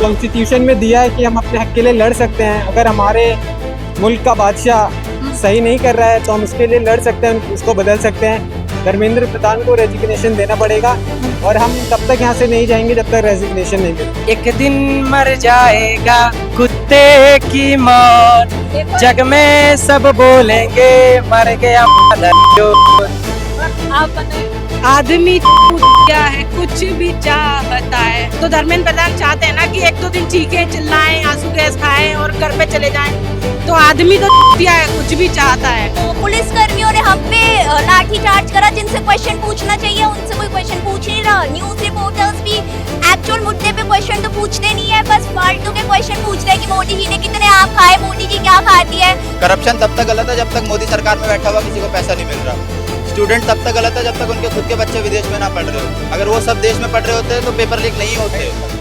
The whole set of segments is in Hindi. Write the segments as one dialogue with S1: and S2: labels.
S1: कॉन्स्टिट्यूशन में दिया है कि हम अपने हक के लिए लड़ सकते हैं। अगर हमारे मुल्क का बादशाह सही नहीं कर रहा है तो हम उसके लिए लड़ सकते हैं, उसको बदल सकते हैं। धर्मेंद्र प्रधान को रेजिग्नेशन देना पड़ेगा और हम तब तक यहाँ से नहीं जाएंगे जब तक रेजिग्नेशन नहीं मिले।
S2: एक दिन मर जाएगा कुत्ते की मौत, जग में सब बोलेंगे मर गया
S3: आप बताइए, आदमी क्या है, कुछ भी चाहता है। तो धर्मेंद्र प्रधान चाहते हैं ना कि एक दो दिन चीखे चिल्लाएं, आंसू गैस खाएं और घर पे चले जाएं। तो आदमी तो क्या है, कुछ भी चाहता है।
S4: तो पुलिस कर्मियों ने हम पे लाठी चार्ज करा, जिनसे क्वेश्चन पूछना चाहिए उनसे कोई क्वेश्चन पूछ नहीं रहा। न्यूज रिपोर्टर्स भी एक्चुअल मुद्दे पे क्वेश्चन तो पूछते नहीं है, बस फालतू के क्वेश्चन पूछते हैं कि मोदी जी ने कितने आम खाए, मोदी जी क्या खाती है।
S5: करप्शन तब तक गलत है जब तक मोदी सरकार में बैठा हुआ किसी को पैसा नहीं मिल रहा। स्टूडेंट तब तक गलत है जब तक उनके खुद के बच्चे विदेश में ना पढ़ रहे हो। अगर वो सब देश में पढ़ रहे होते तो पेपर लीक नहीं होते।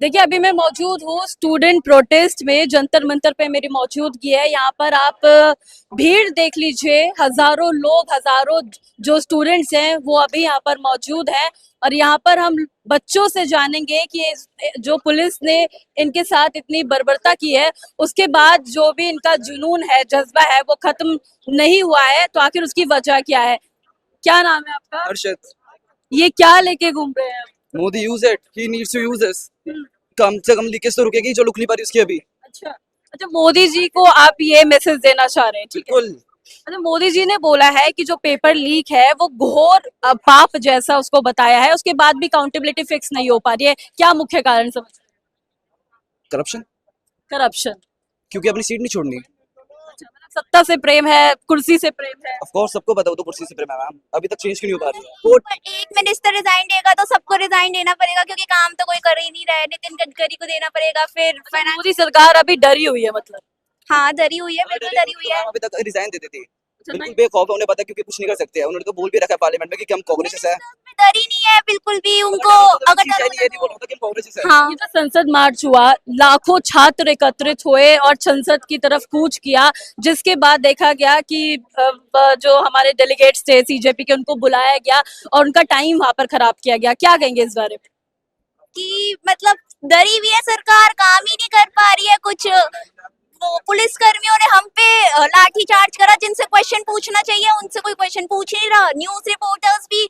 S3: देखिए, अभी मैं मौजूद हूँ स्टूडेंट प्रोटेस्ट में, जंतर मंतर पे मेरी मौजूदगी है। यहाँ पर आप भीड़ देख लीजिए, हजारों लोग, हजारों जो स्टूडेंट्स हैं वो अभी यहाँ पर मौजूद हैं। और यहाँ पर हम बच्चों से जानेंगे कि जो पुलिस ने इनके साथ इतनी बर्बरता की है, उसके बाद जो भी इनका जुनून है, जज्बा है, वो खत्म नहीं हुआ है, तो आखिर उसकी वजह क्या है। क्या नाम है आपका?
S2: अर्शद।
S3: ये क्या लेके घूम रहे हैं?
S2: Modi use it, he needs to use this. कम से कम लीकेज तो रुकेगी जो रुक नहीं पा रही उसकी अभी।
S3: अच्छा अच्छा, मोदी जी को आप ये मैसेज देना चाह रहे हैं, ठीक है?
S2: बिल्कुल।
S3: अच्छा, मोदी जी ने बोला है कि जो पेपर लीक है वो घोर पाप जैसा उसको बताया है, उसके बाद भी अकाउंटेबिलिटी फिक्स नहीं हो पा रही है। क्या मुख्य कारण समझ?
S2: Corruption,
S3: corruption.
S2: क्योंकि अपनी सीट नहीं छोड़नी।
S3: अच्छा, मतलब सत्ता से प्रेम है, कुर्सी से प्रेम है।
S2: ऑफ कोर्स सबको पता हो तो कुर्सी से प्रेम है मैम, अभी तक चेंज क्यों नहीं हो पा रही है।
S4: पर एक मिनिस्टर रिजाइन देगा तो सबको रिजाइन देना पड़ेगा, क्योंकि काम तो कोई कर ही नहीं रहा है। नितिन गडकरी को देना पड़ेगा, फिर फाइनेंस।
S3: मोदी सरकार अभी डरी हुई है, मतलब।
S4: हाँ, डरी हुई है, बिल्कुल डरी हुई है।
S2: अभी तक रिजाइन देते थे, बिल्कुल बेखौफ है, उन्हें पता क्योंकि कुछ नहीं कर सकते हैं। उन्होंने तो बोल भी रखा है पार्लियामेंट में कि हम कांग्रेस है।
S4: डरी नहीं है बिल्कुल भी उनको। अगर
S2: ये नहीं बोल रहा था कि हम कांग्रेस है।
S3: हाँ, ये तो संसद मार्च हुआ, लाखों छात्र एकत्रित हुए और संसद की तरफ कूच किया, जिसके बाद देखा गया कि जो हमारे डेलीगेट्स थे सीजेपी के, उनको बुलाया गया और उनका टाइम वहां पर खराब किया गया। क्या कहेंगे इस बारे में?
S4: कि मतलब डरी हुई है सरकार, काम ही नहीं कर पा रही है कुछ। वो पुलिस कर्मियों ने हम पे लाठी चार्ज करा, जिनसे क्वेश्चन पूछना चाहिए उनसे कोई क्वेश्चन पूछ नहीं रहा। न्यूज रिपोर्टर्स भी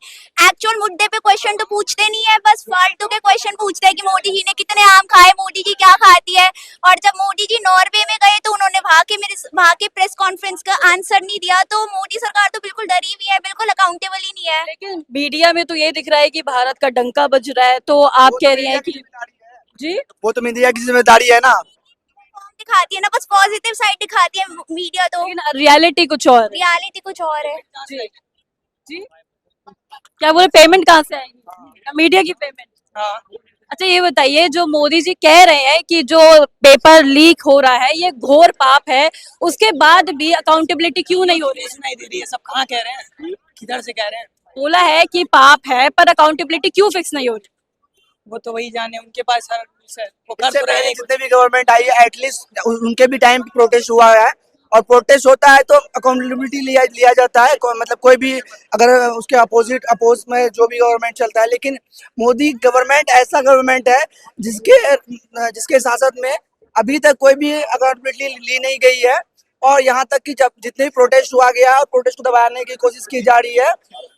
S4: एक्चुअल मुद्दे पे क्वेश्चन तो पूछते नहीं है, बस फालतू के क्वेश्चन पूछते हैं कि मोदी जी ने कितने आम खाए, मोदी जी क्या खाती है। और जब मोदी जी नॉर्वे में गए तो उन्होंने वहां के प्रेस कॉन्फ्रेंस का आंसर नहीं दिया। तो मोदी सरकार तो बिल्कुल डरी हुई है, बिल्कुल अकाउंटेबल ही नहीं है।
S3: लेकिन मीडिया में तो ये दिख रहा है कि भारत का डंका बज रहा है, तो आप कह रही हैं कि जी,
S2: वो तो मीडिया की जिम्मेदारी है ना।
S4: दिखाती है ना, बस पॉजिटिव साइड दिखाती है मीडिया, तो
S3: रियलिटी कुछ और है।
S4: रियलिटी कुछ और है।
S3: जी जी, क्या बोले, पेमेंट कहाँ से आएगी? मीडिया की पेमेंट। अच्छा, ये बताइए, जो मोदी जी कह रहे हैं कि जो पेपर लीक हो रहा है ये घोर पाप है, उसके बाद भी अकाउंटेबिलिटी क्यों नहीं हो रही?
S2: सुनाई दे रही है, सब कहाँ कह रहे हैं, किधर से कह रहे हैं।
S3: बोला है कि पाप है, पर अकाउंटेबिलिटी क्यों फिक्स नहीं हो रही?
S2: वो तो वही जाने, उनके पास सारा रूल्स है, वो कर
S6: इससे
S2: तो रहे
S6: पहले
S2: हैं।
S6: जितने भी गवर्नमेंट आई है एटलीस्ट उनके भी टाइम प्रोटेस्ट हुआ है, और प्रोटेस्ट होता है तो अकाउंटेबिलिटी लिया जाता है। मतलब कोई भी अगर उसके अपोज में जो भी गवर्नमेंट चलता है, लेकिन मोदी गवर्नमेंट ऐसा गवर्नमेंट है जिसके शासन में अभी तक कोई भी अकाउंटेबिलिटी ली नहीं गई है। और यहाँ तक कि जब जितने भी प्रोटेस्ट हुआ गया और प्रोटेस्ट को दबाने की कोशिश की जा रही है,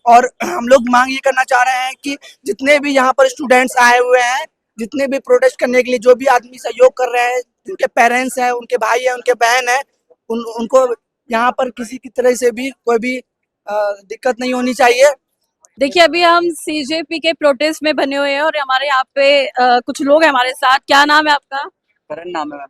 S6: और हम लोग मांग ये करना चाह रहे हैं कि जितने भी यहाँ पर स्टूडेंट्स आए हुए हैं, जितने भी प्रोटेस्ट करने के लिए जो भी आदमी सहयोग कर रहे हैं, उनके पेरेंट्स हैं, उनके भाई हैं, उनके बहन हैं, उनको यहाँ पर किसी की तरह से भी कोई भी दिक्कत नहीं होनी चाहिए।
S3: देखिए, अभी हम सीजेपी के प्रोटेस्ट में बने हुए हैं और हमारे यहाँ पे कुछ लोग हैं हमारे साथ। क्या नाम है आपका?
S2: करण नाम है मैम।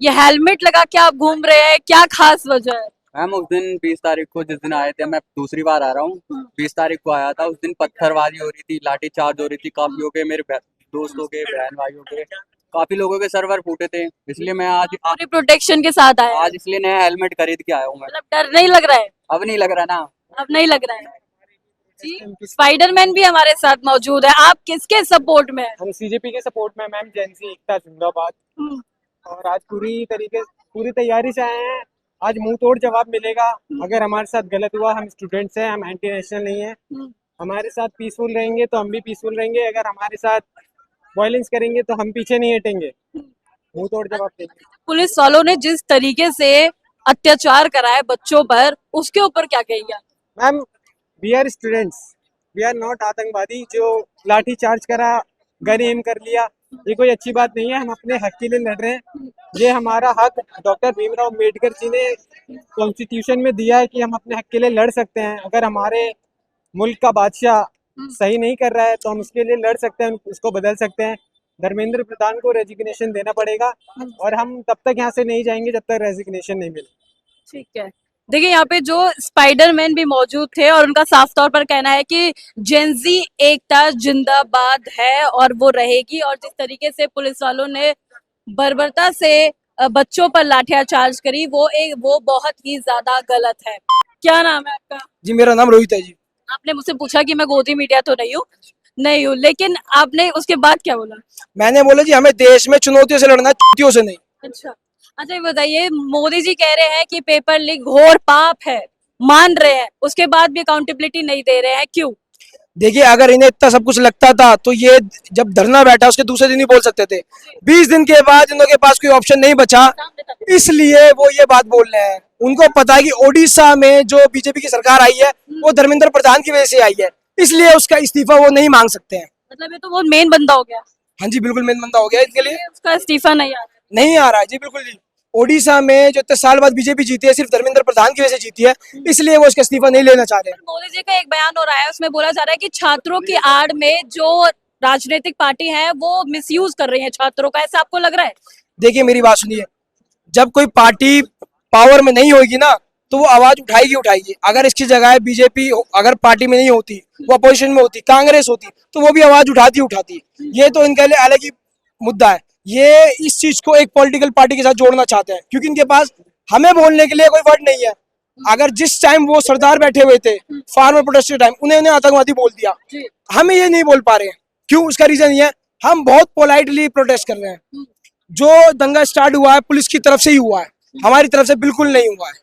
S3: ये हेलमेट लगा के आप घूम रहे हैं, क्या खास वजह है?
S7: मैम उस दिन 20 तारीख को जिस दिन आए थे, मैं दूसरी बार आ रहा हूँ, 20 तारीख को आया था। उस दिन पत्थरबाजी हो रही थी, लाठी चार्ज हो रही थी, काफियों के, मेरे दोस्तों के, बहन भाइयों के, काफी लोगों के सर्वर फूटे थे। इसलिए मैं
S3: पूरी प्रोटेक्शन के साथ आया।
S7: आज इसलिए नया हेलमेट खरीद के आया हूँ मैं।
S3: मतलब डर नहीं लग रहा है?
S7: अब नहीं लग रहा ना।
S3: अब नहीं लग रहा है जी। स्पाइडरमैन भी हमारे साथ मौजूद है। आप किसके सपोर्ट में हैं?
S1: हम सीजेपी के सपोर्ट में मैम, जेएनसी एकता जिंदाबाद। और आज पूरी तैयारी से आए हैं। आज मुंह तोड़ जवाब मिलेगा। अगर हमारे साथ गलत हुआ, हम स्टूडेंट्स हैं, हम एंटी नेशनल नहीं है। हमारे साथ पीसफुल रहेंगे तो हम भी पीसफुल रहेंगे। अगर हमारे साथ वायलेंस करेंगे तो हम पीछे नहीं हटेंगे, मुंह तोड़ जवाब देंगे।
S3: पुलिस वालों ने जिस तरीके से अत्याचार करा है बच्चों पर, उसके ऊपर क्या कहेंगे?
S1: Ma'am, we are students, we are not आतंकवादी। जो लाठी चार्ज करा, गन एम कर लिया, ये कोई अच्छी बात नहीं है। हम अपने हक के लिए लड़ रहे हैं, ये हमारा हक डॉक्टर भीमराव अम्बेडकर जी ने कॉन्स्टिट्यूशन में दिया है कि हम अपने हक के लिए लड़ सकते हैं। अगर हमारे मुल्क का बादशाह सही नहीं कर रहा है तो हम उसके लिए लड़ सकते हैं, उसको बदल सकते हैं। धर्मेंद्र प्रधान को रेजिग्नेशन देना पड़ेगा और हम तब तक यहाँ से नहीं जाएंगे जब तक रेजिग्नेशन नहीं मिले।
S3: ठीक है। देखिए यहाँ पे जो स्पाइडरमैन भी मौजूद थे और उनका साफ तौर पर कहना है कि जेंजी एकता जिंदाबाद है और वो रहेगी। और जिस तरीके से पुलिस वालों ने बर्बरता से बच्चों पर लाठियाचार्ज करी, वो बहुत ही ज्यादा गलत है। क्या नाम है आपका?
S6: जी मेरा नाम रोहित है जी।
S3: आपने मुझसे पूछा कि मैं गोदी मीडिया तो नहीं हूँ, लेकिन आपने उसके बाद क्या बोला?
S6: मैंने बोला जी हमें देश में चुनौतियों से लड़ना है, चुनौतियों से नहीं।
S3: अच्छा अच्छा, ये बताइए, मोदी जी कह रहे हैं कि पेपर लीक घोर पाप है, मान रहे हैं, उसके बाद भी अकाउंटेबिलिटी नहीं दे रहे हैं, क्यों?
S6: देखिए अगर इन्हें इतना सब कुछ लगता था तो ये जब धरना बैठा उसके दूसरे दिन ही बोल सकते थे। 20 दिन के बाद इन लोगों के पास कोई ऑप्शन नहीं बचा, इसलिए वो ये बात बोल रहे हैं। उनको पता है कि ओडिशा में जो बीजेपी की सरकार आई है वो धर्मेंद्र प्रधान की वजह से आई है, इसलिए उसका इस्तीफा वो नहीं मांग सकते हैं।
S3: मतलब ये तो बहुत मेन बंदा हो गया।
S6: हाँ जी बिल्कुल मेन बंदा हो गया इनके लिए।
S3: उसका इस्तीफा नहीं आ रहा।
S6: नहीं आ रहा है जी, बिल्कुल जी। ओडिशा में जो इतने साल बाद बीजेपी जीती है सिर्फ धर्मेंद्र प्रधान की वजह से जीती है, इसलिए वो इसका इस्तीफा नहीं लेना चाह रहे हैं।
S3: मोदी जी का एक बयान हो रहा है, उसमें बोला जा रहा है कि छात्रों की आड़ में जो राजनीतिक पार्टी है वो मिसयूज कर रही है छात्रों का, ऐसा आपको लग रहा है?
S6: देखिए मेरी बात सुनिए, जब कोई पार्टी पावर में नहीं होगी ना तो वो आवाज उठाएगी। अगर इसकी जगह बीजेपी अगर पार्टी में नहीं होती, वो अपोजिशन में होती, कांग्रेस होती, तो वो भी आवाज उठाती। ये तो इनके लिए अलग ही मुद्दा है। ये इस चीज को एक पॉलिटिकल पार्टी के साथ जोड़ना चाहते हैं क्योंकि इनके पास हमें बोलने के लिए कोई वर्ड नहीं है। अगर जिस टाइम वो सरदार बैठे हुए थे फार्मर प्रोटेस्ट के टाइम, उन्हें आतंकवादी बोल दिया, हमें ये नहीं बोल पा रहे हैं। क्यों? उसका रीजन ये है, हम बहुत पोलाइटली प्रोटेस्ट कर रहे हैं। जो दंगा स्टार्ट हुआ है पुलिस की तरफ से ही हुआ है, हमारी तरफ से बिल्कुल नहीं हुआ है,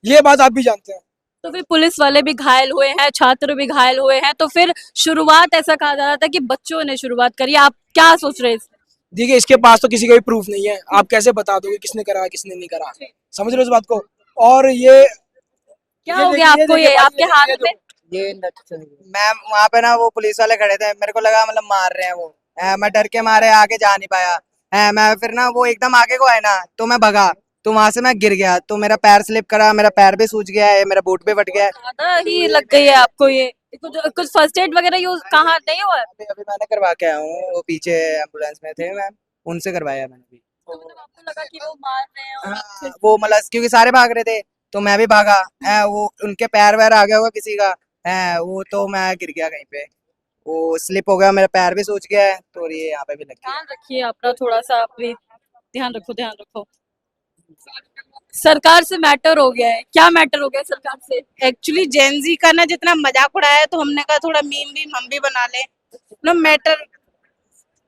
S6: ये बात आप भी जानते हैं।
S3: तो फिर पुलिस वाले भी घायल हुए हैं, छात्र भी घायल हुए हैं, तो फिर शुरुआत ऐसा कहा जा रहा था कि बच्चों ने शुरुआत करी, आप क्या सोच रहे हैं इसमें?
S6: देखिए इसके पास तो किसी का भी प्रूफ नहीं है, आप कैसे बता दोगे किसने करा किसने नहीं करा? समझ रहे हो इस बात को? और ये
S3: क्या हो गया आपको? ये आपके हाथ में
S2: मैम वहाँ पे ना वो पुलिस वाले खड़े थे, मेरे को लगा मतलब मार रहे हैं वो। मैं डर के मारे आगे जा नहीं पाया। मैं फिर ना वो एकदम आगे को आए ना तो मैं भगा, तो वहां से मैं गिर गया, तो मेरा पैर स्लिप करा, मेरा पैर भी सूज गया है, मेरा बूट भी फट गया है।
S3: ज्यादा ही लग गई है आपको ये? कुछ फर्स्ट एड वगैरह यूज कहाँ नहीं हुआ है?
S2: अभी मैंने करवा के आया हूँ, वो पीछे एम्बुलेंस में थे मैम, उनसे करवाया मैंने भी।
S3: तो मतलब आपको लगा कि वो मार रहे हैं और
S2: हाँ, वो मतलब क्योंकि सारे भाग रहे थे तो मैं भी भागा। वो उनके पैर वैर आ गया होगा किसी का, वो तो मैं गिर गया कहीं पे, वो स्लिप हो गया, मेरा पैर भी सूज गया है, तो ये यहाँ पे भी लग गया।
S3: ध्यान रखिए अपना, थोड़ा सा आप भी ध्यान रखो। सरकार से मैटर हो गया है, क्या मैटर हो गया सरकार से?
S8: एक्चुअली जेनजी का ना जितना मजाक उड़ाया तो हमने कहा थोड़ा मीम भी हम भी बना ले ना।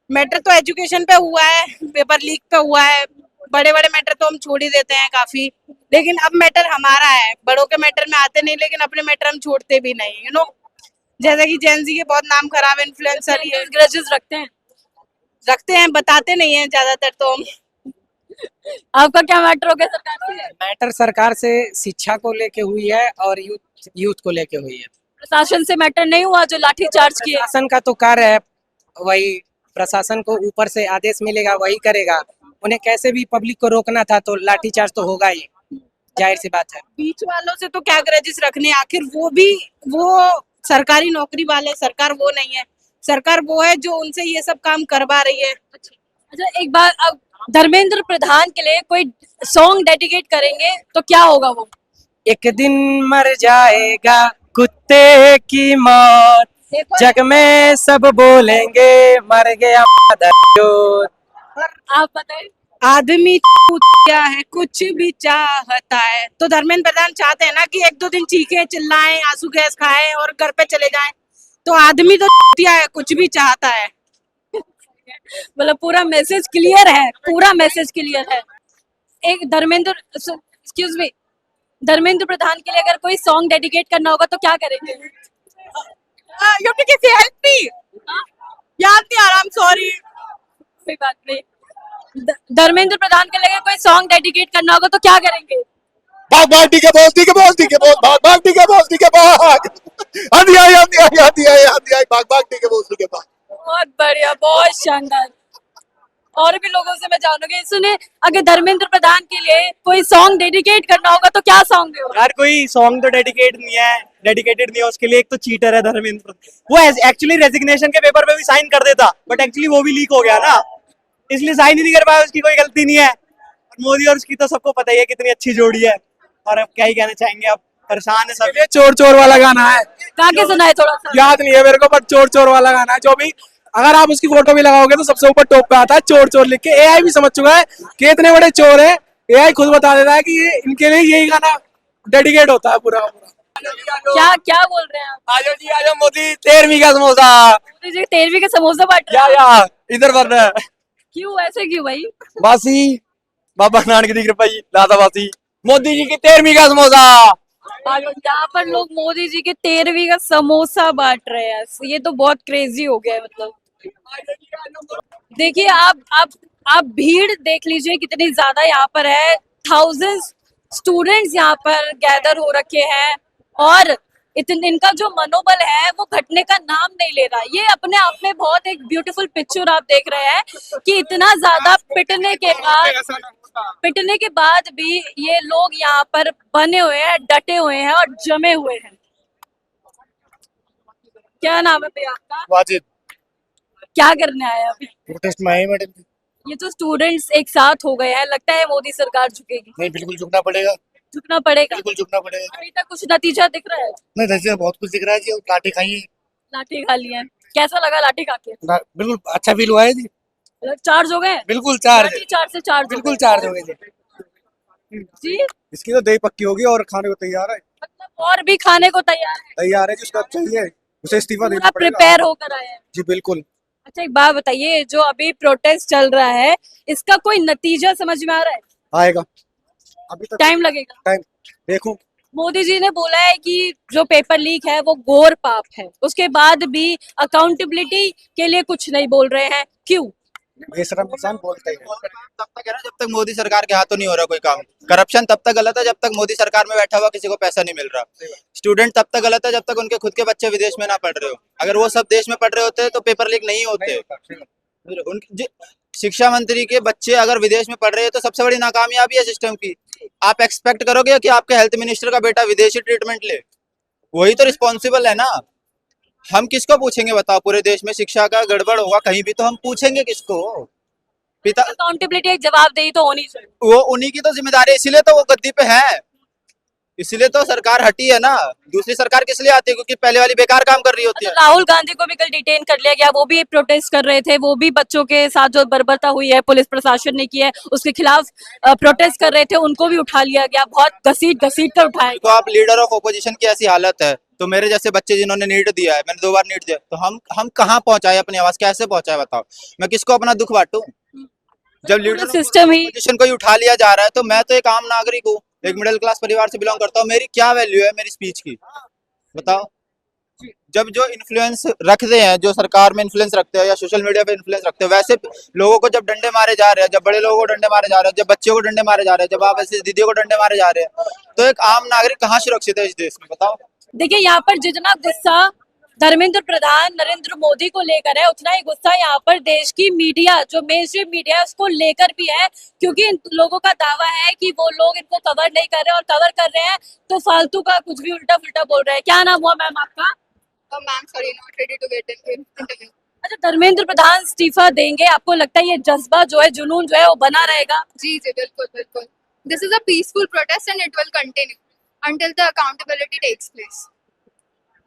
S8: मैटर तो एजुकेशन पे हुआ है, पेपर लीक पे हुआ है, बड़े बड़े मैटर तो हम छोड़ ही देते हैं काफी, लेकिन अब मैटर हमारा है। बड़ों के मैटर में आते नहीं, लेकिन अपने मैटर हम छोड़ते भी नहीं, यू नो। जैसे कि जेनजी के बहुत नाम खराब इन्फ्लुएंसर ही
S3: ग्रजेस
S8: रखते हैं, बताते नहीं है ज्यादातर तो हम।
S3: आपका क्या मैटर हो गया सरकार से?
S2: मैटर सरकार से शिक्षा को लेके हुई है और यूथ को लेके हुई है।
S3: प्रशासन से मैटर नहीं हुआ जो लाठी चार्ज किए?
S2: प्रशासन का तो कार्य है, वही प्रशासन को ऊपर से आदेश मिलेगा वही करेगा। उन्हें कैसे भी पब्लिक को रोकना था तो लाठीचार्ज तो होगा ही, जाहिर सी बात है।
S8: बीच वालों से तो क्या ग्रजेस रखने, आखिर वो सरकारी नौकरी वाले, सरकार वो नहीं है। सरकार वो है जो उनसे ये सब काम करवा रही है।
S3: अच्छा एक बार, अब धर्मेंद्र प्रधान के लिए कोई सॉन्ग डेडिकेट करेंगे तो क्या होगा वो?
S2: एक दिन मर जाएगा कुत्ते की मौत, जग में सब बोलेंगे मर गया मादरचोद।
S3: आप बताएं।
S8: आदमी क्या है, कुछ भी चाहता है, तो धर्मेंद्र प्रधान चाहते हैं ना कि 1-2 दिन चीखें चिल्लाएं, आंसू गैस खाएं और घर पे चले जाएं। तो आदमी तो है, कुछ भी चाहता है।
S3: मतलब पूरा मैसेज क्लियर है, पूरा मैसेज क्लियर है। एक एक्सक्यूज मी, धर्मेंद्र प्रधान के लिए अगर कोई सॉन्ग डेडिकेट करना होगा तो क्या करेंगे?
S8: You have to help me. याद नहीं आ रहा, I'm sorry.
S3: कोई बात नहीं। धर्मेंद्र प्रधान के लिए कोई सॉन्ग डेडिकेट करना होगा तो क्या करेंगे?
S9: भाग भाग डी के बॉस, डी के बॉस, डी के बॉस, भाग भाग डी के बॉस, डी के भाग, आंधी आई, आंधी आई, आंधी आई, आंधी आई, भाग भाग डी के बॉस, डी के भाग।
S3: बहुत बढ़िया, बहुत शानदार। और भी लोगों से मैं जानूंगी। सुने, अगर धर्मेंद्र प्रधान के लिए कोई सॉन्ग डेडिकेट करना होगा तो क्या सॉन्ग होगा?
S1: यार कोई सॉन्ग तो डेडिकेटेड नहीं है उसके लिए। एक तो चीटर है धर्मेंद्र, वो एक्चुअली रेजिग्नेशन के पेपर पे भी साइन कर देता, बट एक्चुअली वो भी लीक हो गया ना, इसलिए साइन ही नहीं कर पाया। उसकी कोई गलती नहीं है। और मोदी और उसकी तो सबको पता ही है कितनी अच्छी जोड़ी है। और अब क्या ही कहना चाहेंगे, अब परेशान है सब।
S6: चोर चोर वाला गाना है,
S3: गा के सुनाए थोड़ा सा।
S6: याद नहीं है मेरे को, पर चोर चोर वाला गाना है जो भी, अगर आप उसकी फोटो भी लगाओगे तो सबसे ऊपर टॉप पे आता है चोर चोर लिख के। एआई भी समझ चुका है कि इतने बड़े चोर है, एआई खुद बता देता है कि ये इनके लिए यही गाना डेडिकेट होता है पूरा।
S3: क्या क्या बोल रहे हैं आप?
S6: आजो जी आजो मोदी, 13वीं का समोसा।
S3: मोदी जी 13वीं के समोसा बांट रहे हैं।
S6: या इधर बन रहा है
S3: क्यों, ऐसे क्यों भाई?
S6: बासी, बाबा नानक की कृपा जी, लाता बासी, मोदी जी की 13वीं का समोसा।
S3: यहाँ पर लोग मोदी जी के 13वीं का समोसा बांट रहे हैं। ये तो बहुत क्रेजी हो गया है। मतलब देखिए, आप भीड़ देख लीजिए कितनी ज्यादा यहाँ पर है। थाउजेंड्स स्टूडेंट्स यहाँ पर गैदर हो रखे हैं और इनका जो मनोबल है वो घटने का नाम नहीं ले रहा। ये अपने आप में बहुत एक ब्यूटीफुल पिक्चर आप देख रहे हैं कि इतना ज्यादा पिटने के बाद भी ये लोग यहाँ पर बने हुए हैं, डटे हुए हैं और जमे हुए हैं। क्या नाम है भैया आपका?
S9: वाजिद,
S3: क्या करने आए हैं अभी?
S9: प्रोटेस्ट में आए मैडम।
S3: ये जो स्टूडेंट्स एक साथ हो गए हैं, लगता है मोदी सरकार झुकेगी?
S9: नहीं, बिल्कुल झुकना पड़ेगा,
S3: झुकना पड़ेगा।
S9: बिल्कुल झुकना पड़ेगा।
S3: अभी तक कुछ नतीजा दिख रहा है?
S9: नहीं, वैसे बहुत कुछ दिख रहा है जी, लाठी खाई है।
S3: लाठी खा ली है, कैसा लगा लाठी खा के?
S9: बिल्कुल अच्छा फील हुआ है जी,
S3: चार्ज हो गए?
S9: बिल्कुल चार्ज,
S3: लाठी चार्ज से चार्ज
S9: बिल्कुल चार्ज हो गए जी।
S3: जी।
S1: इसकी तो दही पक्की होगी और खाने को तैयार है।
S3: मतलब और भी खाने को तैयार है?
S1: जिसका चाहिए उसे इस्तीफा
S3: पूरा
S1: देना पड़ेगा।
S3: प्रिपेयर होकर आए हैं।
S1: जी बिल्कुल।
S3: अच्छा, एक बात बताइए, जो अभी प्रोटेस्ट चल रहा है इसका कोई नतीजा समझ में आ रहा है?
S1: आएगा, अभी तक
S3: टाइम लगेगा।
S1: टाइम देखो।
S3: मोदी जी ने बोला है कि जो पेपर लीक है वो घोर पाप है, उसके बाद भी अकाउंटेबिलिटी के लिए कुछ नहीं बोल रहे हैं। क्यों?
S1: बेशरम इंसान बोलते हैं।
S5: तब तक है ना जब तक मोदी सरकार के हाथों नहीं हो रहा कोई काम। करप्शन तब तक गलत है जब तक मोदी सरकार में बैठा हुआ किसी को पैसा नहीं मिल रहा। स्टूडेंट तब तक गलत है जब तक उनके खुद के बच्चे विदेश में ना पढ़ रहे हो। अगर वो सब देश में पढ़ रहे होते तो पेपर लीक नहीं होते। उनके शिक्षा मंत्री के बच्चे अगर विदेश में पढ़ रहे हैं तो सबसे बड़ी नाकामयाबी है सिस्टम की। आप एक्सपेक्ट करोगे कि आपके हेल्थ मिनिस्टर का बेटा विदेशी ट्रीटमेंट ले? वही तो रिस्पॉन्सिबल है ना। हम किसको पूछेंगे बताओ? पूरे देश में शिक्षा का गड़बड़ होगा कहीं भी तो हम पूछेंगे किसको? पिता
S3: अकाउंटेबिलिटी, एक जवाबदेही तो होनी चाहिए।
S5: वो उन्हीं की तो जिम्मेदारी है, इसीलिए तो वो गद्दी पे है, इसीलिए तो सरकार हटी है ना। दूसरी सरकार किस लिए आती है? क्योंकि पहले वाली बेकार काम कर रही होती है।
S3: राहुल गांधी को भी कल डिटेन कर लिया गया, वो भी प्रोटेस्ट कर रहे थे, वो भी बच्चों के साथ जो बर्बरता हुई है पुलिस प्रशासन ने की है उसके खिलाफ प्रोटेस्ट कर रहे थे, उनको भी उठा लिया गया। बहुत घसीट कर उठाया।
S5: तो आप लीडर ऑफ ओपोजिशन की ऐसी हालत है तो मेरे जैसे बच्चे जिन्होंने नीट दिया है, मैंने 2 बार नीट दिया, तो हम कहाँ पहुंचाए अपनी आवाज, कैसे पहुंचाए बताओ? मैं किसको अपना दुख बांटूं? जब लीडर
S3: सिस्टम ही
S5: ओपोजिशन को ही उठा लिया जा रहा है तो मैं तो एक आम नागरिक हूँ, एक मिडिल क्लास परिवार से बिलोंग करता हूँ, मेरी क्या वैल्यू है मेरी स्पीच की बताओ? जब जो इन्फ्लुएंस रखते हैं, जो सरकार में इन्फ्लुएंस रखते हैं या सोशल मीडिया पे इन्फ्लुएंस रखते हैं, वैसे लोगों को जब डंडे मारे जा रहे हैं, जब बड़े लोगों को डंडे मारे जा रहे हैं, जब बच्चों को डंडे मारे जा रहे हैं, जब आप ऐसे दीदियों को डंडे मारे जा रहे हैं, तो एक आम नागरिक कहाँ सुरक्षित है इस देश में बताओ?
S3: देखिए, यहाँ पर जितना गुस्सा धर्मेंद्र प्रधान नरेंद्र मोदी को लेकर है, उतना ही गुस्सा यहाँ पर देश की मीडिया, जो मेन स्ट्रीम मीडिया है उसको लेकर भी है, क्योंकि इन लोगों का दावा है कि वो लोग इनको कवर नहीं कर रहे और कवर कर रहे हैं तो फालतू का कुछ भी उल्टा फुल्टा बोल रहे हैं। क्या नाम हुआ मैम आपका?
S8: Ma'am sorry, not ready to get interview.
S3: अच्छा, धर्मेंद्र प्रधान इस्तीफा देंगे, आपको लगता है ये जज्बा जो है, जुनून जो है वो बना रहेगा?
S8: जी जी, बिल्कुल बिल्कुल। This is a peaceful protest and it will continue until the accountability takes place.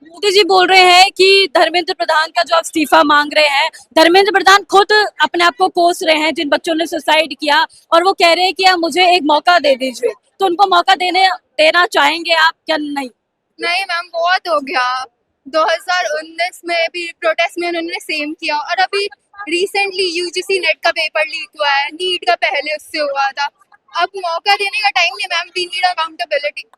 S3: Modi ji बोल रहे हैं कि धर्मेंद्र प्रधान का जो आप इस्तीफा मांग रहे हैं, धर्मेंद्र प्रधान खुद अपने आप को कोस रहे हैं जिन बच्चों ने सुसाइड किया, और वो कह रहे हैं कि आप मुझे एक मौका दे दीजिए, तो उनको मौका देना चाहेंगे आप क्या? नहीं
S8: नहीं मैम, बहुत हो गया। 2019 में भी प्रोटेस्ट में उन्होंने सेम किया, और अभी रिसेंटली यूजीसी नेट का पेपर लीक हुआ है, नीट का पहले उससे हुआ था। अब मौका देने का टाइम नहीं मैम, वी नीड अकाउंटेबिलिटी।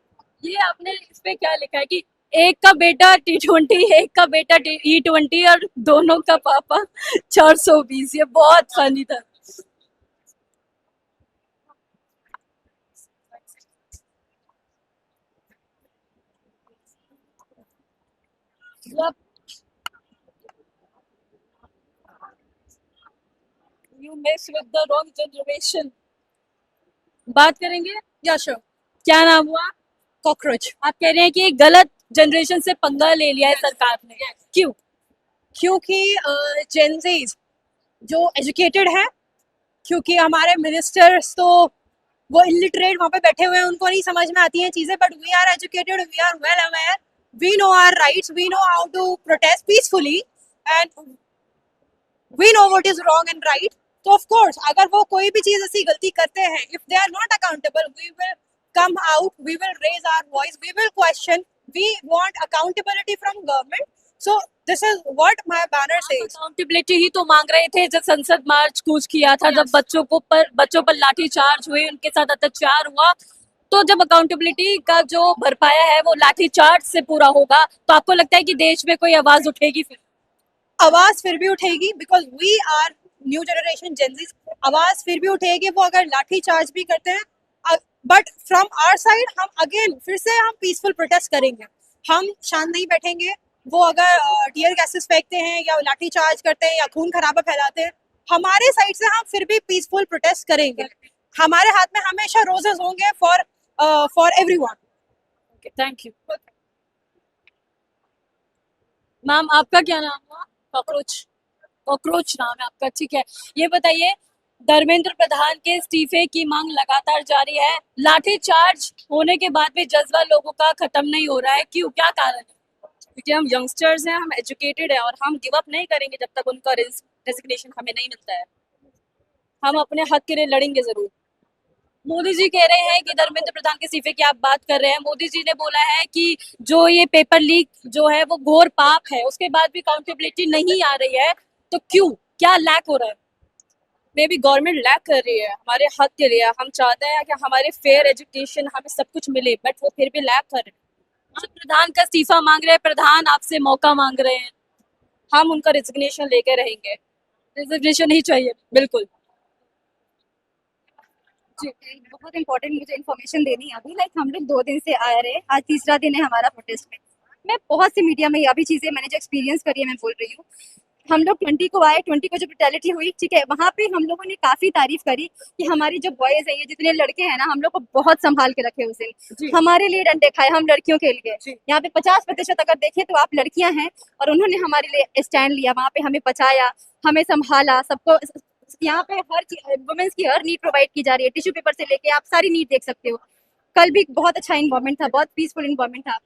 S3: ये आपने इस पे क्या लिखा है कि एक का बेटा T20, एक का बेटा E20 और दोनों का पापा 420। ये बहुत फनी था। Yep. You mess with the wrong generation. बात करेंगे या श्योर? क्या नाम हुआ? कॉकरोच। आप कह रहे हैं कि गलत जनरेशन से पंगा ले लिया है सरकार ने, क्यों?
S8: क्योंकि जेनजीज जो एजुकेटेड है, क्योंकि हमारे मिनिस्टर्स तो वो इलिटरेट वहाँ पे बैठे हुए हैं, उनको नहीं समझ में आती हैं चीजें, but we are educated, we are well aware, we know our rights, we know how to protest peacefully and we know what is wrong and right. तो ऑफ कोर्स अगर वो कोई भी चीज ऐसी गलती करते हैं, if they are not accountable, we will come out, we will raise our voice, we will question, we want accountability from government. So this is what my banner says.
S3: Accountability ही तो मांग रहे थे जब संसद मार्च कूच किया था, जब बच्चों पर लाठी चार्ज हुए, उनके साथ अत्याचार हुआ। तो जब अकाउंटेबिलिटी का जो भरपाया है वो लाठी चार्ज से पूरा होगा, तो आपको लगता है कि देश में कोई आवाज उठेगी? फिर
S8: आवाज फिर भी उठेगी, because we are new generation Gen Zs. आवाज फिर भी उठेगी वो अगर लाठी चार्ज भी करते हैं, बट फ्रॉम आवर साइड हम अगेन फिर से हम पीसफुल प्रोटेस्ट करेंगे, हम शांत नहीं बैठेंगे। वो अगर टीयर गैसेस फेंकते हैं या लाठी चार्ज करते हैं या खून खराबा फैलाते हैं, हमारे साइड से हम फिर भी पीसफुल प्रोटेस्ट करेंगे। हमारे हाथ में हमेशा रोजेस होंगे for everyone.
S3: Thank you ma'am. आपका क्या नाम हुआ? कॉकरोच। कॉकरोच नाम है आपका, ठीक है। ये बताइए, धर्मेंद्र प्रधान के इस्तीफे की मांग लगातार जारी है, लाठी चार्ज होने के बाद भी जज्बा लोगों का खत्म नहीं हो रहा है, क्यों? क्या कारण है? क्योंकि हम यंगस्टर्स हैं, हम एजुकेटेड हैं और हम गिव अप नहीं करेंगे जब तक उनका रेजिग्नेशन हमें नहीं मिलता है। हम अपने हक के लिए लड़ेंगे जरूर। मोदी जी कह रहे हैं कि धर्मेंद्र प्रधान के इस्तीफे की आप बात कर रहे हैं, मोदी जी ने बोला है कि जो ये पेपर लीक जो है वो घोर पाप है, उसके बाद भी अकाउंटेबिलिटी नहीं आ रही है, तो क्यों? क्या लैक हो रहा है? मे बी गवर्नमेंट लैक कर रही है हमारे हक के लिए। हम चाहते हैं कि हमारे फेयर एजुकेशन, हमें सब कुछ मिले, बट वो फिर भी लैक कर रहे हैं। हम प्रधान का इस्तीफा मांग रहे हैं, प्रधान आपसे मौका मांग रहे हैं, हम उनका रिजिग्नेशन लेके रहेंगे। रिजिग्नेशन ही चाहिए, बिल्कुल
S4: जी। बहुत इंपॉर्टेंट मुझे इन्फॉर्मेशन देनी है अभी। लाइक हम लोग 2 दिन से आ रहे हैं, आज तीसरा दिन है हमारा प्रोटेस्ट में। मैं बहुत सी मीडिया में अभी चीजें मैंने जो एक्सपीरियंस करी है मैं बोल रही हूँ। हम लोग 20 को आए, 20 को जो ब्रुटैलिटी हुई, ठीक है, वहाँ पे हम लोगों ने काफी तारीफ करी कि हमारी जो बॉयज है, ये जितने लड़के हैं ना, हम लोग को बहुत संभाल के रखे उस दिन, हमारे लिए डंडे खाए हम लड़कियों के लिए। यहाँ पे 50% अगर देखें तो आप लड़कियां हैं और उन्होंने हमारे लिए स्टैंड लिया, वहाँ पे हमें बचाया, हमें संभाला। सबको यहाँ पे हर वुमेन्स की हर नीड प्रोवाइड की जा रही है, टिश्यू पेपर से लेके आप सारी नीड देख सकते हो। कल भी बहुत अच्छा इन्वायरमेंट था, बहुत पीसफुल इन्वायरमेंट था,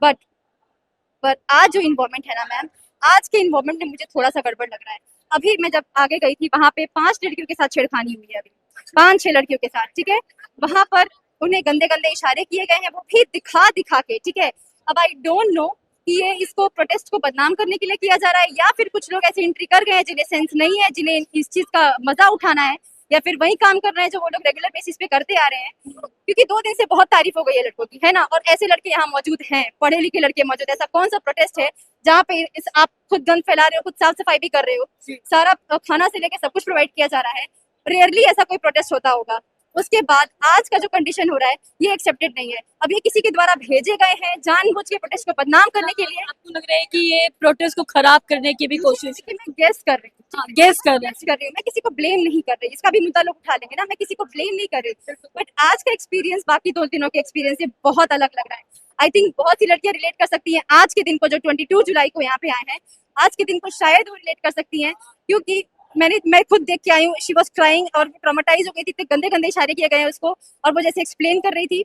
S4: बट आज जो इन्वायरमेंट है ना मैम, आज के इन्वायरमेंट में मुझे थोड़ा सा गड़बड़ लग रहा है। अभी मैं जब आगे गई थी, वहाँ पे 5 लड़कियों के साथ छेड़खानी हुई है, अभी 5-6 लड़कियों के साथ, ठीक है। वहाँ पर उन्हें गंदे गंदे इशारे किए गए हैं, वो भी दिखा दिखा के, ठीक है। अब आई डोंट नो कि ये इसको प्रोटेस्ट को बदनाम करने के लिए किया जा रहा है, या फिर कुछ लोग ऐसे एंट्री कर गए हैं जिन्हें सेंस नहीं है, जिन्हें इस चीज का मजा उठाना है, या फिर वही काम कर रहे हैं जो वो लोग रेगुलर बेसिस पे करते आ रहे हैं। क्योंकि 2 दिन से बहुत तारीफ हो गई है लड़कों की, है ना, और ऐसे लड़के यहाँ मौजूद हैं, पढ़े लिखे लड़के मौजूद हैं। ऐसा कौन सा प्रोटेस्ट है जहाँ पे आप खुद गंद फैला रहे हो, खुद साफ सफाई भी कर रहे हो, सारा खाना से लेके सब कुछ प्रोवाइड किया जा रहा है। रेयरली ऐसा कोई प्रोटेस्ट होता होगा। उसके बाद आज का जो कंडीशन हो रहा है ये एक्सेप्टेड नहीं है। अब ये किसी के द्वारा भेजे गए हैं जानबूझ के प्रोटेस्ट को बदनाम करने के लिए।
S3: आपको लग रहा है कि ये प्रोटेस्ट को खराब करने की भी कोशिश?
S8: मैं गेस कर रही हूँ,
S3: हाँ, गेस कर रहे
S8: मैं किसी को ब्लेम नहीं कर रही, इसका भी मुद्दा लोग उठा लेंगे ना, मैं किसी को ब्लेम नहीं कर रही, बट आज का एक्सपीरियंस बाकी 2 दिनों के एक्सपीरियंस से बहुत अलग लग रहा है। आई थिंक बहुत सी लड़कियां रिलेट कर सकती हैं आज के दिन को, जो 22 जुलाई को यहाँ पे आए हैं, आज के दिन को शायद वो रिलेट कर सकती हैं, क्योंकि मैं खुद देख के आई हूँ। शी वाज क्राइंग और ट्रॉमेटाइज हो गई थी, इतने गंदे गंदे इशारे किए गए हैं उसको, और वो जैसे एक्सप्लेन कर रही थी,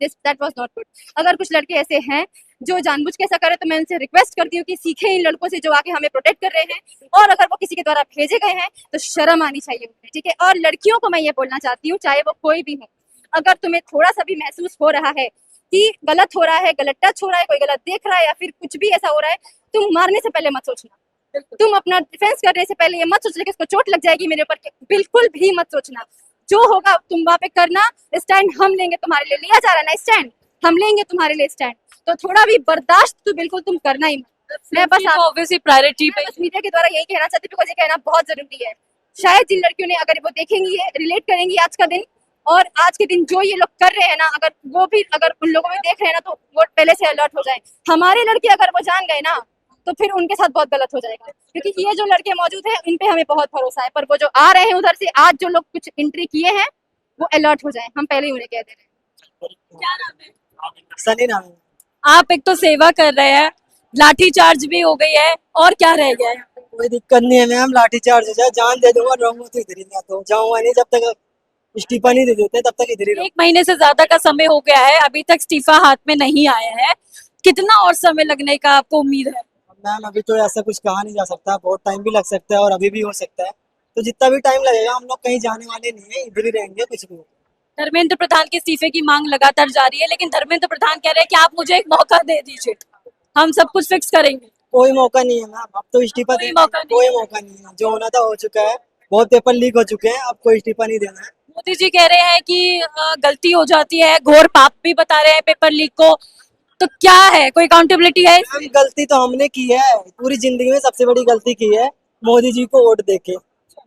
S8: दैट वाज नॉट गुड। अगर कुछ लड़के ऐसे हैं जो जानबूझ के ऐसा करे, तो मैं उनसे रिक्वेस्ट करती हूँ कि सीखें इन लड़कों से जो आके हमें प्रोटेक्ट कर रहे हैं, और अगर वो किसी के द्वारा भेजे गए हैं तो शर्म आनी चाहिए उन्हें, ठीक है। और लड़कियों को मैं ये बोलना चाहती हूँ, चाहे वो कोई भी हो, अगर तुम्हें थोड़ा सा भी महसूस हो रहा है कि गलत हो रहा है, गलत टच हो रहा है, कोई गलत देख रहा है, या फिर कुछ भी ऐसा हो रहा है, तुम मारने से पहले मत सोचना, तुम अपना डिफेंस करने से पहले ये मत सोचना कि इसको चोट लग जाएगी मेरे ऊपर, बिल्कुल भी मत सोचना। जो होगा तुम वहाँ पे करना, स्टैंड हम लेंगे, तुम्हारे लिए लिया जा रहा है ना स्टैंड,
S10: हम लेंगे तुम्हारे लिए स्टैंड। तो थोड़ा भी बर्दाश्त तो बिल्कुल तुम करना ही मत। मैं बस
S3: ऑब्वियसली प्रायोरिटी पे
S10: मैं बस मीडिया के द्वारा यही कहना चाहती हूँ, बिकॉज ये कहना बहुत जरूरी है। शायद जिन लड़कियों ने, अगर वो देखेंगी, ये रिलेट करेंगी आज का दिन, और आज के दिन जो ये लोग कर रहे हैं ना, अगर वो भी अगर उन लोगों में देख रहे हैं ना, तो वो पहले से अलर्ट हो जाए। हमारे लड़के अगर वो जान गए ना, तो फिर उनके साथ बहुत गलत हो जाएगा, क्योंकि ये जो लड़के मौजूद हैं इन पे हमें बहुत भरोसा है। पर वो जो आ रहे हैं उधर से, आज जो लोग कुछ एंट्री किए हैं, वो अलर्ट हो जाए, हम पहले ही उन्हें कह दे रहे हैं।
S3: क्या नाम है?
S6: सनी नाम है।
S3: आप एक तो सेवा कर रहे हैं, लाठी चार्ज भी हो गई है, और क्या रह गया है?
S6: कोई दिक्कत नहीं है मैम, लाठी चार्ज हो जाए, जान दे दूंगा, रहूंगा तो इधर ही, मैं तो जाऊंगा नहीं, जब तक इस्तीफा नहीं दे देते तब तक इधर ही
S3: 1 महीने से ज्यादा का समय हो गया है, अभी तक इस्तीफा हाथ में नहीं आया है। कितना और समय लगने का आपको उम्मीद है?
S6: मैम अभी तो ऐसा कुछ कहा नहीं जा सकता, बहुत टाइम भी लग सकता है और अभी भी हो सकता है, तो जितना भी टाइम लगेगा हम लोग कहीं जाने वाले नहीं है, इधर ही रहेंगे कुछ भी।
S3: धर्मेंद्र प्रधान के इस्तीफे की मांग लगातार जारी है, लेकिन धर्मेंद्र प्रधान कह रहे हैं कि आप मुझे एक मौका दे दीजिए, हम सब कुछ फिक्स करेंगे।
S6: कोई मौका नहीं है मैम, अब तो इस्तीफा
S3: कोई
S6: देने
S3: मौका नहीं।
S6: कोई मौका नहीं है, जो होना था हो चुका है, बहुत पेपर लीक हो चुके हैं, अब कोई इस्तीफा नहीं देना है।
S3: मोदी जी कह रहे हैं कि गलती हो जाती है, घोर पाप भी बता रहे हैं पेपर लीक को, तो क्या है, कोई अकाउंटेबिलिटी है?
S6: मैम गलती तो हमने की है, पूरी जिंदगी में सबसे बड़ी गलती की है मोदी जी को वोट देके,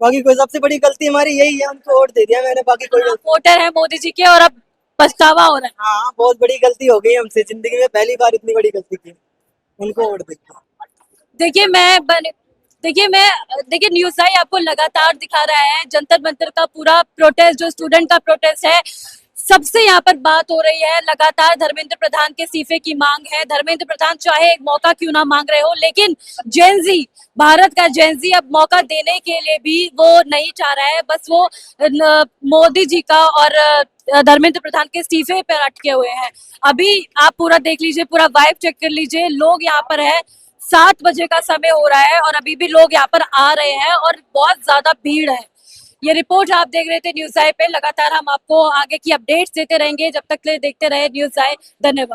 S6: बाकी कोई सबसे बड़ी गलती हमारी यही है, उनको वोट दे दिया मैंने, बाकी कोई गलती।
S3: वोटर है मोदी जी के और अब पछतावा हो रहा है।
S6: हाँ बहुत बड़ी गलती हो गई हमसे, जिंदगी में पहली बार इतनी बड़ी गलती की, उनको वोट देके।
S3: देखिए न्यूज़ आई आपको लगातार दिखा रहा है जंतर मंतर का पूरा प्रोटेस्ट, जो स्टूडेंट का प्रोटेस्ट है, सबसे यहाँ पर बात हो रही है। लगातार धर्मेंद्र प्रधान के इस्तीफे की मांग है। धर्मेंद्र प्रधान चाहे एक मौका क्यों ना मांग रहे हो, लेकिन जेनजी, भारत का जेनजी अब मौका देने के लिए भी वो नहीं चाह रहा है। बस वो मोदी जी का और धर्मेंद्र प्रधान के इस्तीफे पर अटके हुए हैं। अभी आप पूरा देख लीजिए, पूरा वाइब चेक कर लीजिए, लोग यहाँ पर है, 7 बजे का समय हो रहा है और अभी भी लोग यहाँ पर आ रहे हैं और बहुत ज्यादा भीड़ है। ये रिपोर्ट आप देख रहे थे न्यूज़ आई पे। लगातार हम आपको आगे की अपडेट्स देते रहेंगे, जब तक के लिए देखते रहे न्यूज़ आई। धन्यवाद।